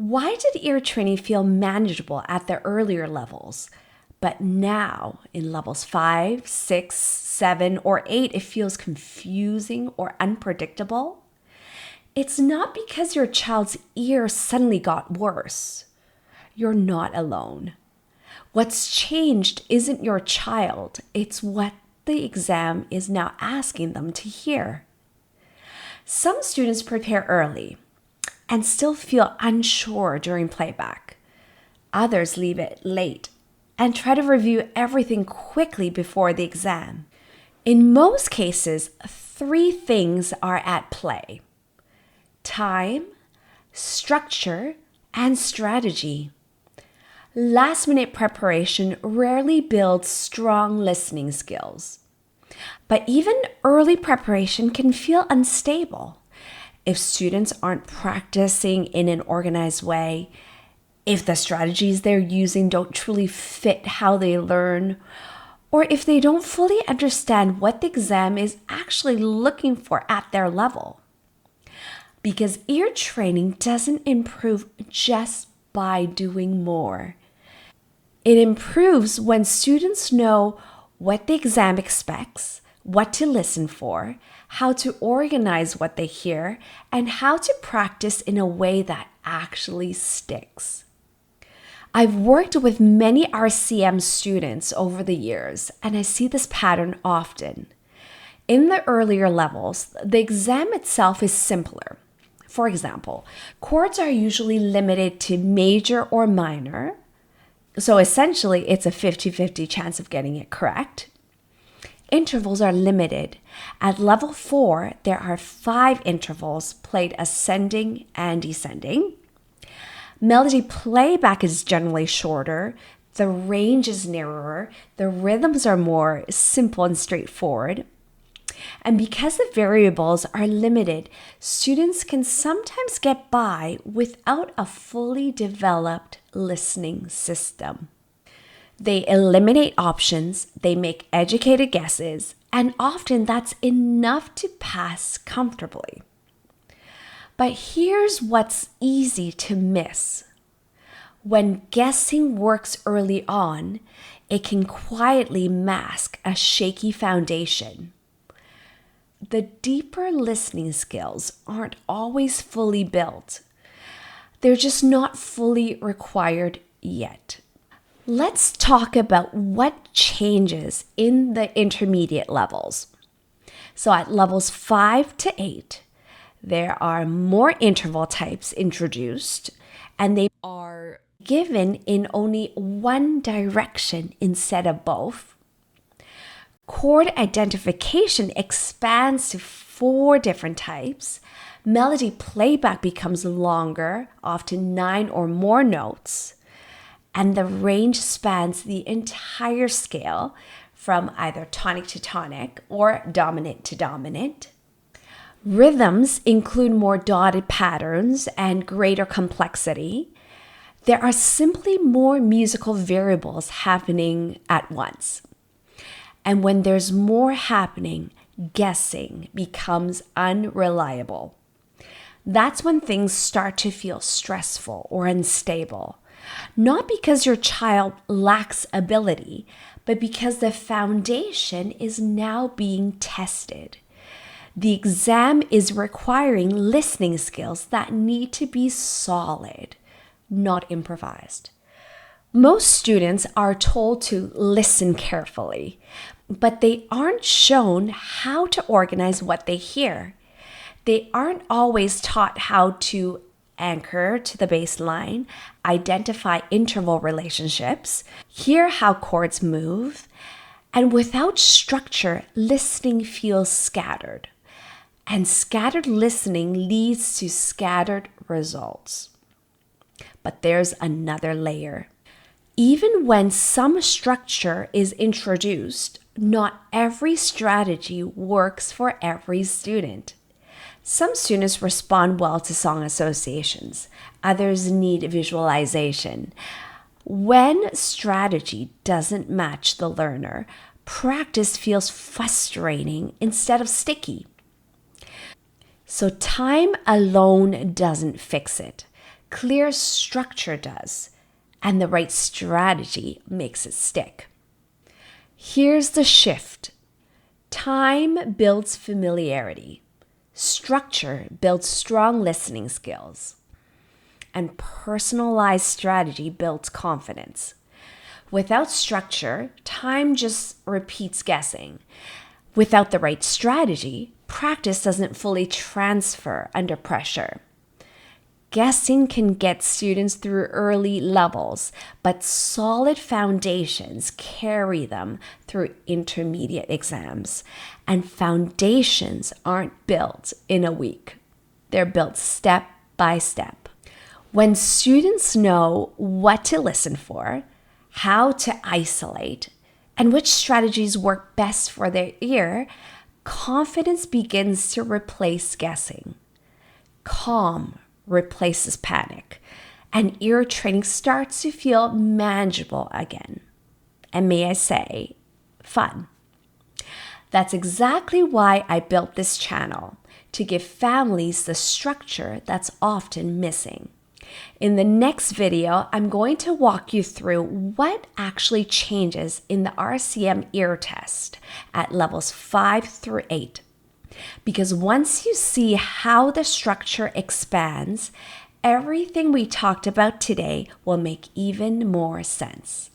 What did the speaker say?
Why did ear training feel manageable at the earlier levels, but now in levels 5, 6, 7, or 8, it feels confusing or unpredictable? It's not because your child's ear suddenly got worse. You're not alone. What's changed isn't your child, it's what the exam is now asking them to hear. Some students prepare early and still feel unsure during playback. Others leave it late and try to review everything quickly before the exam. In most cases, 3 things are at play: time, structure, and strategy. Last-minute preparation rarely builds strong listening skills. But even early preparation can feel unstable. If students aren't practicing in an organized way, if the strategies they're using don't truly fit how they learn, or if they don't fully understand what the exam is actually looking for at their level. Because ear training doesn't improve just by doing more. It improves when students know what the exam expects, what to listen for, how to organize what they hear, and how to practice in a way that actually sticks. I've worked with many RCM students over the years, and I see this pattern often. In the earlier levels, the exam itself is simpler. For example, chords are usually limited to major or minor, so essentially it's a 50-50 chance of getting it correct. Intervals are limited. At level 4, there are 5 intervals played ascending and descending. Melody playback is generally shorter, the range is narrower, the rhythms are more simple and straightforward. And because the variables are limited, students can sometimes get by without a fully developed listening system. They eliminate options, they make educated guesses, and often that's enough to pass comfortably. But here's what's easy to miss. When guessing works early on, it can quietly mask a shaky foundation. The deeper listening skills aren't always fully built. They're just not fully required yet. Let's talk about what changes in the intermediate levels. So at levels 5 to 8, there are more interval types introduced, and they are given in only one direction instead of both. Chord identification expands to 4 different types. Melody playback becomes longer, often 9 or more notes. And the range spans the entire scale from either tonic to tonic or dominant to dominant. Rhythms include more dotted patterns and greater complexity. There are simply more musical variables happening at once. And when there's more happening, guessing becomes unreliable. That's when things start to feel stressful or unstable. Not because your child lacks ability, but because the foundation is now being tested. The exam is requiring listening skills that need to be solid, not improvised. Most students are told to listen carefully, but they aren't shown how to organize what they hear. They aren't always taught how to anchor to the bass line, identify interval relationships, hear how chords move, and without structure, listening feels scattered. And scattered listening leads to scattered results. But there's another layer. Even when some structure is introduced, not every strategy works for every student. Some students respond well to song associations. Others need visualization. When strategy doesn't match the learner, practice feels frustrating instead of sticky. So time alone doesn't fix it. Clear structure does, and the right strategy makes it stick. Here's the shift. Time builds familiarity. Structure builds strong listening skills. And personalized strategy builds confidence. Without structure, time just repeats guessing. Without the right strategy, practice doesn't fully transfer under pressure. Guessing can get students through early levels, but solid foundations carry them through intermediate exams. And foundations aren't built in a week. They're built step by step. When students know what to listen for, how to isolate, and which strategies work best for their ear, confidence begins to replace guessing. Calm replaces panic, and ear training starts to feel manageable again. And may I say, fun. That's exactly why I built this channel, to give families the structure that's often missing. In the next video, I'm going to walk you through what actually changes in the RCM ear test at levels 5 through 8. Because once you see how the structure expands, everything we talked about today will make even more sense.